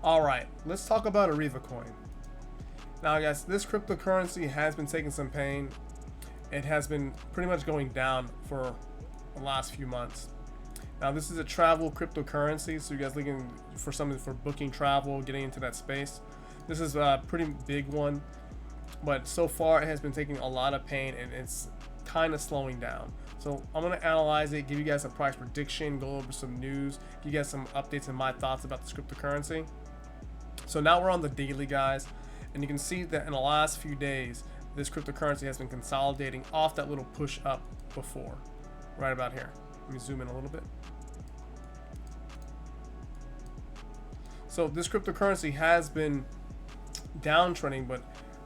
All right, let's talk about Ariva coin. Now, guys, this cryptocurrency has been taking some pain. It has been pretty much going down for the last few months. Now, this is a travel cryptocurrency, so you guys looking for something for booking travel, getting into that space. This is a pretty big one, but so far it has been taking a lot of pain and it's kind of slowing down. So I'm going to analyze it, give you guys a price prediction, go over some news, give you guys some updates and my thoughts about this cryptocurrency. So now we're on the daily, guys, and you can see that in the last few days, this cryptocurrency has been consolidating off that little push up before, right about here. Let me zoom in a little bit. So this cryptocurrency has been downtrending, but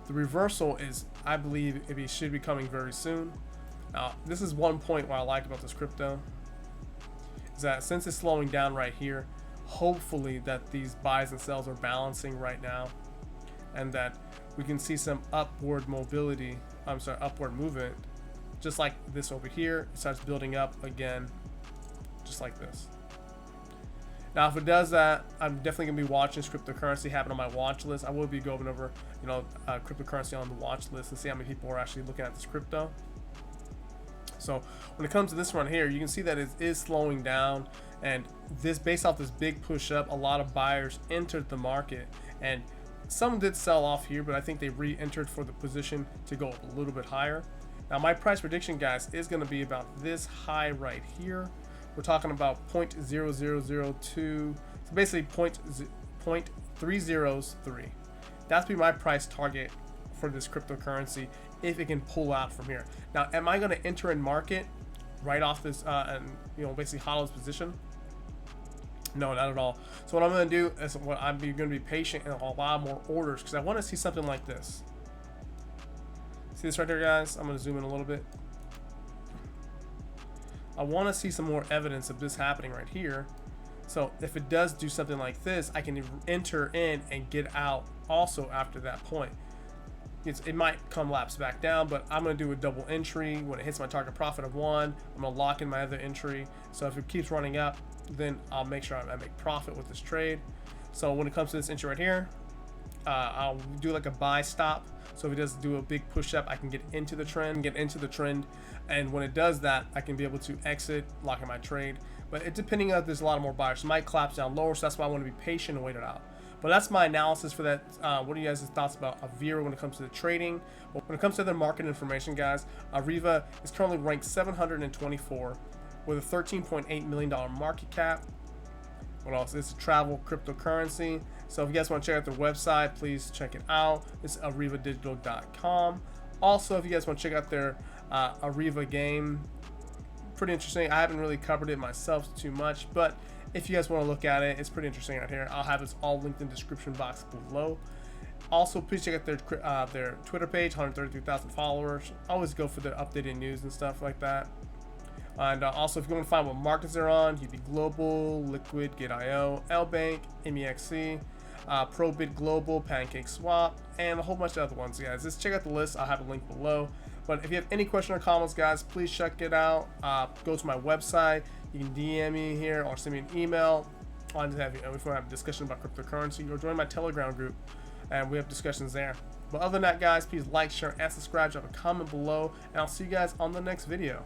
the reversal is, I believe, it should be coming very soon. Now, this is one point what I like about this crypto, is that since it's slowing down right here, hopefully that these buys and sells are balancing right now, and that we can see some upward mobility, upward movement, just like this over here. It starts building up again, just like this. Now, if it does that, I'm definitely gonna be watching this cryptocurrency happen on my watch list. I will be going over, cryptocurrency on the watch list and see how many people are actually looking at this crypto. So when it comes to this one here, you can see that it is slowing down, and this, based off this big push up, a lot of buyers entered the market, and some did sell off here, but I think they re-entered for the position to go a little bit higher. Now, my price prediction, guys, is going to be about this high right here. We're talking about 0.0002, so basically 0.303. That's be my price target for this cryptocurrency if it can pull out from here. Now, am I going to enter in market right off this and basically hollow position? No, not at all. So what I'm going to do is I'm going to be patient and allow more orders, because I want to see something like this. See this right there, guys? I'm going to zoom in a little bit. I want to see some more evidence of this happening right here. So if it does do something like this, I can enter in and get out also after that point. It might come lapse back down, but I'm going to do a double entry. When it hits my target profit of 1, I'm going to lock in my other entry. So if it keeps running up, then I'll make sure I make profit with this trade. So when it comes to this entry right here, I'll do like a buy stop. So if it does do a big push up, I can get into the trend, and when it does that, I can be able to exit, lock in my trade. But it, depending on, there's a lot of more buyers, it might collapse down lower, so that's why I want to be patient and wait it out. But that's my analysis for that. What are you guys' thoughts about Ariva when it comes to the trading? Well, when it comes to the market information, guys, Ariva is currently ranked 724 with a $13.8 million market cap. What else? It's a travel cryptocurrency. So if you guys want to check out their website, please check it out. It's arivadigital.com. Also, if you guys want to check out their Ariva game, pretty interesting. I haven't really covered it myself too much, but if you guys want to look at it, it's pretty interesting right here. I'll have this all linked in the description box below. Also, please check out their Twitter page, 133,000 followers. Always go for the updated news and stuff like that. And also, if you want to find what markets they're on, UB Global, Liquid, Gate.io, LBank, MEXC, Probit Global, Pancake Swap, and a whole bunch of other ones, guys. Just check out the list. I'll have a link below. But if you have any question or comments, guys, please check it out. Go to my website. You can DM me here or send me an email. If you want to have a discussion about cryptocurrency, or join my Telegram group, and we have discussions there. But other than that, guys, please like, share, and subscribe. Drop a comment below, and I'll see you guys on the next video.